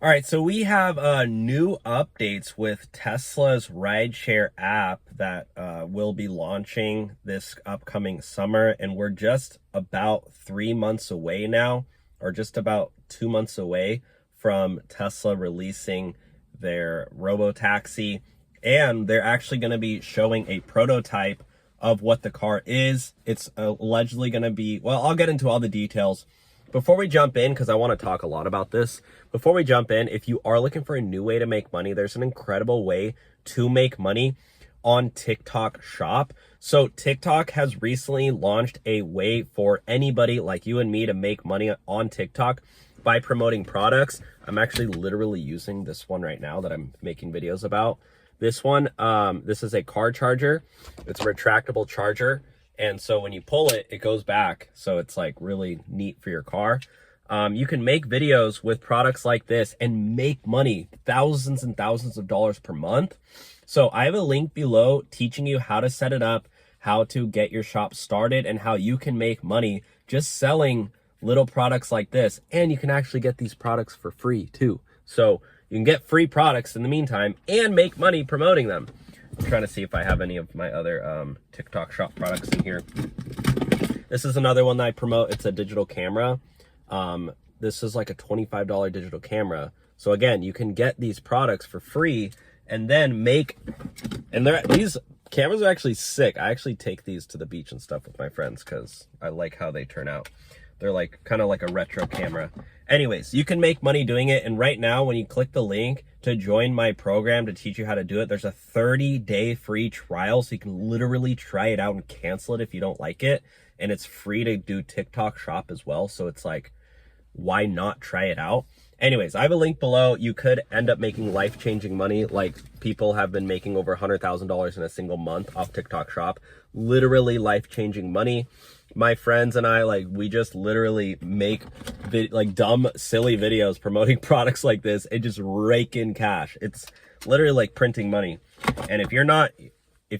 All right, so we have new updates with Tesla's rideshare app that will be launching this upcoming summer, and we're just about 3 months away now, or just about 2 months away from Tesla releasing their robotaxi, and they're actually going to be showing a prototype of what the car is. It's allegedly going to be, well, I'll get into all the details. Before we jump in, because I want to talk a lot about this, before we jump in, if you are looking for a new way to make money, there's an incredible way to make money on TikTok Shop. So TikTok has recently launched a way for anybody like you and me to make money on TikTok by promoting products. I'm actually literally using this one right now that I'm making videos about. This one, this is a car charger. It's a retractable charger. And so when you pull it, it goes back. So it's like really neat for your car. You can make videos with products like this and make money, thousands and thousands of dollars per month. So I have a link below teaching you how to set it up, how to get your shop started, and how you can make money just selling little products like this. And you can actually get these products for free too. So you can get free products in the meantime and make money promoting them. I'm trying to see if I have any of my other TikTok Shop products in here. This is another one that I promote. It's a digital camera. This is like a $25 digital camera. So again, you can get these products for free and then make, and these cameras are actually sick. I actually take these to the beach and stuff with my friends because I like how they turn out. They're like kind of like a retro camera. Anyways, you can make money doing it. And right now, when you click the link to join my program to teach you how to do it, there's a 30-day free trial. So you can literally try it out and cancel it if you don't like it. And it's free to do TikTok Shop as well. So it's like, why not try it out? Anyways, I have a link below. You could end up making life-changing money. Like people have been making over $100,000 in a single month off TikTok Shop. Literally life-changing money. My friends and I, like, we just literally make like dumb, silly videos promoting products like this and just rake in cash. It's literally like printing money. And if you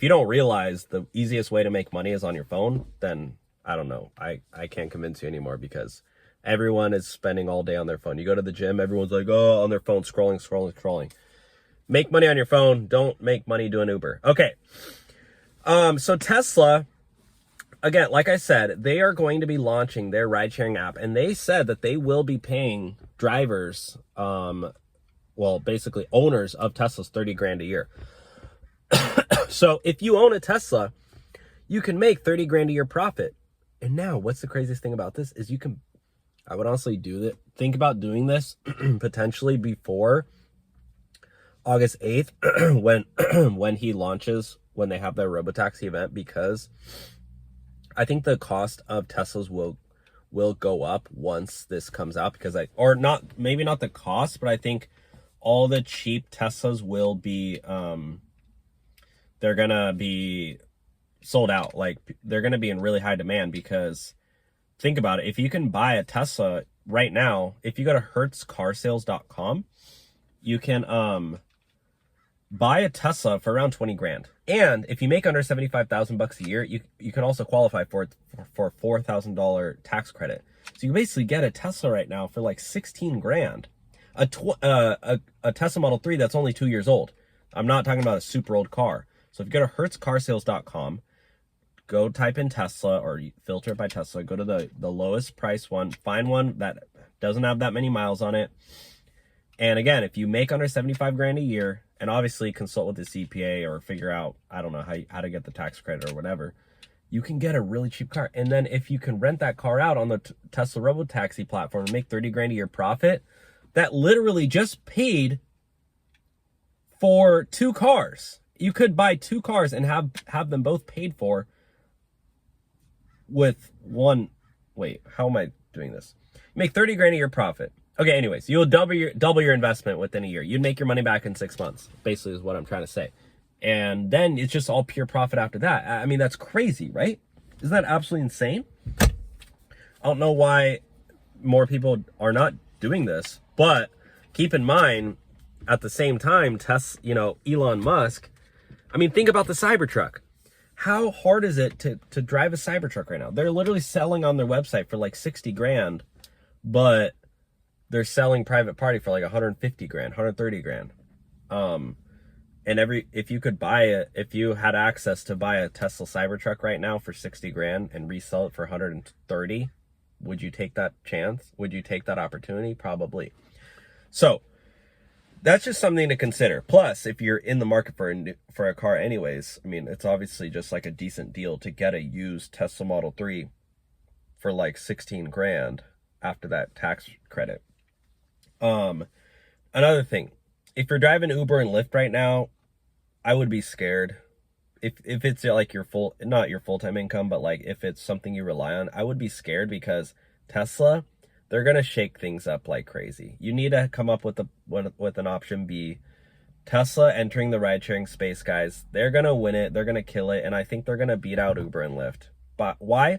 don't realize the easiest way to make money is on your phone, then I don't know. I can't convince you anymore because everyone is spending all day on their phone. You go to the gym, everyone's like, oh, on their phone, scrolling. Make money on your phone. Don't make money doing Uber. Okay. So Tesla, again, like I said, they are going to be launching their ride-sharing app, and they said that they will be paying drivers, well, basically owners of Teslas $30 grand a year. So if you own a Tesla, you can make $30 grand a year profit. And now, what's the craziest thing about this is I would honestly think about doing this potentially before August 8th when he launches, when they have their robotaxi event, because I think the cost of Teslas will go up once this comes out, because maybe not the cost, but I think all the cheap Teslas will be, they're going to be sold out. Like they're going to be in really high demand, because think about it. If you can buy a Tesla right now, if you go to hertzcarsales.com, you can, buy a Tesla for around 20 grand. And if you make under 75,000 bucks a year, you can also qualify for a $4,000 tax credit. So you basically get a Tesla right now for like 16 grand. A Tesla Model 3 that's only 2 years old. I'm not talking about a super old car. So if you go to hertzcarsales.com, go type in Tesla or filter it by Tesla, go to the lowest price one, find one that doesn't have that many miles on it. And again, if you make under 75 grand a year, and obviously consult with the CPA or figure out, I don't know, how to get the tax credit or whatever, you can get a really cheap car. And then if you can rent that car out on the Tesla Robotaxi platform and make 30 grand a year profit, that literally just paid for 2 cars. You could buy 2 cars and have them both paid for with one. Wait, how am I doing this? You make 30 grand a year profit. Okay, anyways, you'll double your investment within a year. You'd make your money back in 6 months, basically is what I'm trying to say. And then it's just all pure profit after that. I mean, that's crazy, right? Isn't that absolutely insane? I don't know why more people are not doing this, but keep in mind, at the same time, Elon Musk, I mean, think about the Cybertruck. How hard is it to drive a Cybertruck right now? They're literally selling on their website for like 60 grand, but they're selling private party for like 150 grand, 130 grand. And if you could buy it, if you had access to buy a Tesla Cybertruck right now for 60 grand and resell it for 130, would you take that chance? Would you take that opportunity? Probably. So that's just something to consider. Plus, if you're in the market for a car anyways, I mean, it's obviously just like a decent deal to get a used Tesla Model 3 for like 16 grand after that tax credit. Another thing, if you're driving Uber and Lyft right now, I would be scared. If it's like not your full-time income, but like if it's something you rely on, I would be scared because Tesla, they're going to shake things up like crazy. You need to come up with an option B. Tesla entering the ride-sharing space, guys. They're going to win it. They're going to kill it. And I think they're going to beat out Uber and Lyft. But why?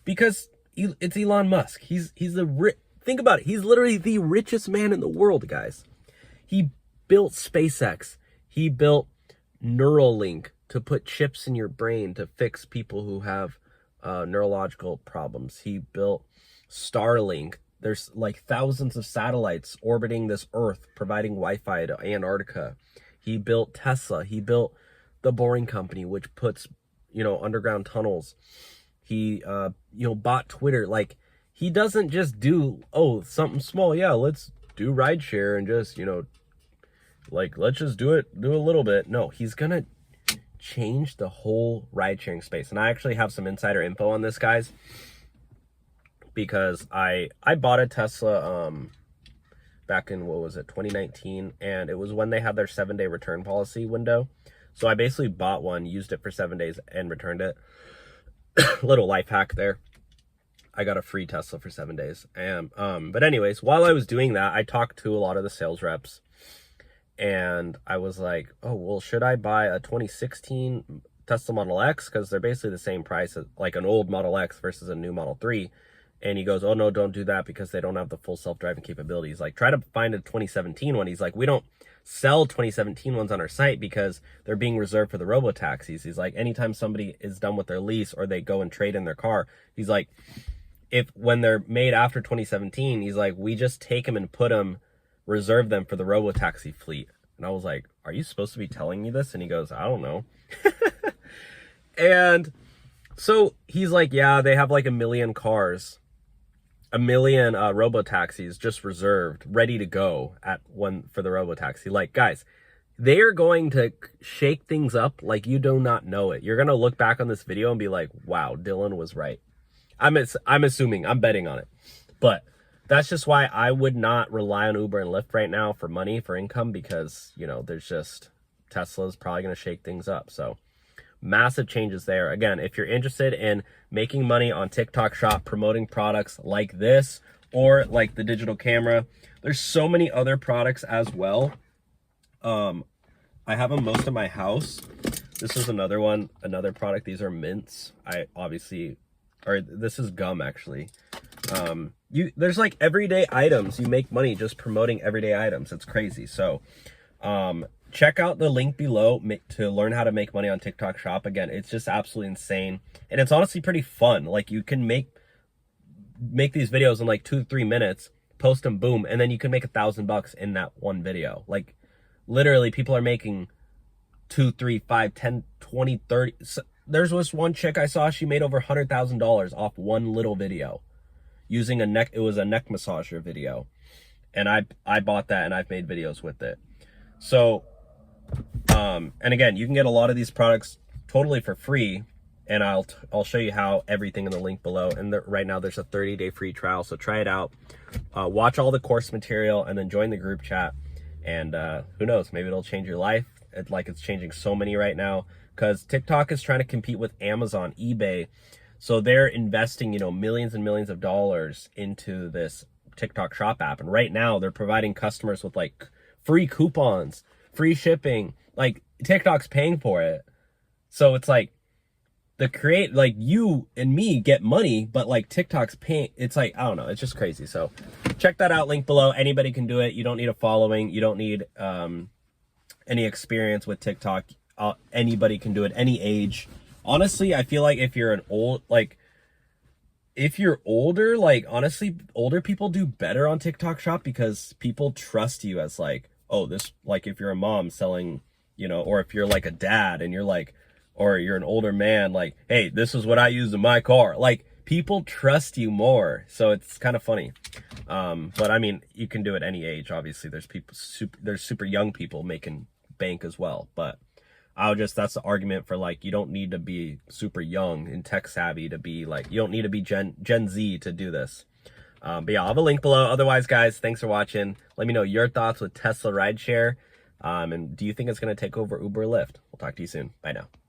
Because it's Elon Musk. Think about it. He's literally the richest man in the world, guys. He built SpaceX. He built Neuralink to put chips in your brain to fix people who have neurological problems. He built Starlink. There's like thousands of satellites orbiting this Earth, providing Wi-Fi to Antarctica. He built Tesla. He built the Boring Company, which puts, underground tunnels. He, bought Twitter. Like, he doesn't just do, something small. Yeah, let's do rideshare and just, let's just do a little bit. No, he's going to change the whole ride-sharing space. And I actually have some insider info on this, guys, because I bought a Tesla back in, 2019, and it was when they had their 7-day return policy window. So I basically bought one, used it for 7 days, and returned it. Little life hack there. I got a free Tesla for 7 days. And but anyways, while I was doing that, I talked to a lot of the sales reps, and I was like, oh, well, should I buy a 2016 Tesla Model X? Because they're basically the same price as like an old Model X versus a new Model 3. And he goes, oh, no, don't do that because they don't have the full self-driving capabilities. Like, try to find a 2017 one. He's like, we don't sell 2017 ones on our site because they're being reserved for the robo-taxis. He's like, anytime somebody is done with their lease or they go and trade in their car, he's like, when they're made after 2017, he's like, we just take them and reserve them for the robo-taxi fleet. And I was like, are you supposed to be telling me this? And he goes, I don't know. And so he's like, yeah, they have like 1 million cars. 1 million robo-taxis just reserved, ready to go for the robo-taxi. Like, guys, they are going to shake things up like you do not know it. You're going to look back on this video and be like, wow, Dylan was right. I'm assuming, I'm betting on it. But that's just why I would not rely on Uber and Lyft right now for money, for income, because, there's just, Tesla's probably going to shake things up. So massive changes there. Again, if you're interested in making money on TikTok Shop, promoting products like this or like the digital camera, there's so many other products as well. I have them most of my house. This is another one, another product. These are mints. This is gum actually. There's like everyday items. You make money just promoting everyday items. It's crazy. So, check out the link below to learn how to make money on TikTok Shop. Again, it's just absolutely insane. And it's honestly pretty fun. Like, you can make these videos in like 2-3 minutes, post them, boom, and then you can make $1,000 in that one video. Like, literally, people are making 2, 3, 5, 10, 20, 30. So there's this one chick I saw, she made over $100,000 off one little video using it was a neck massager video. And I bought that and I've made videos with it. So, and again, you can get a lot of these products totally for free, and I'll show you how, everything in the link below. And right now there's a 30-day free trial, so try it out. Watch all the course material and then join the group chat. And who knows, maybe it'll change your life. It's changing so many right now, because TikTok is trying to compete with Amazon, eBay. So they're investing, millions and millions of dollars into this TikTok Shop app. And right now they're providing customers with like free coupons, free shipping. Like, TikTok's paying for it. So it's like you and me get money, but like TikTok's paying. It's like, I don't know. It's just crazy. So check that out. Link below. Anybody can do it. You don't need a following. You don't need any experience with TikTok. Anybody can do it, any age. Honestly, I feel like if you're an old, like, if you're older, like honestly, older people do better on TikTok Shop because people trust you as like, oh, this, like if you're a mom selling, you know, or if you're like a dad and you're like, or you're an older man, like, hey, this is what I use in my car. Like people trust you more. So it's kind of funny. But I mean, you can do it any age. Obviously there's there's super young people making bank as well. But that's the argument for like, you don't need to be super young and tech savvy to be like, you don't need to be Gen Z to do this. But yeah, I'll have a link below. Otherwise, guys, thanks for watching. Let me know your thoughts with Tesla rideshare. And do you think it's going to take over Uber or Lyft? We'll talk to you soon. Bye now.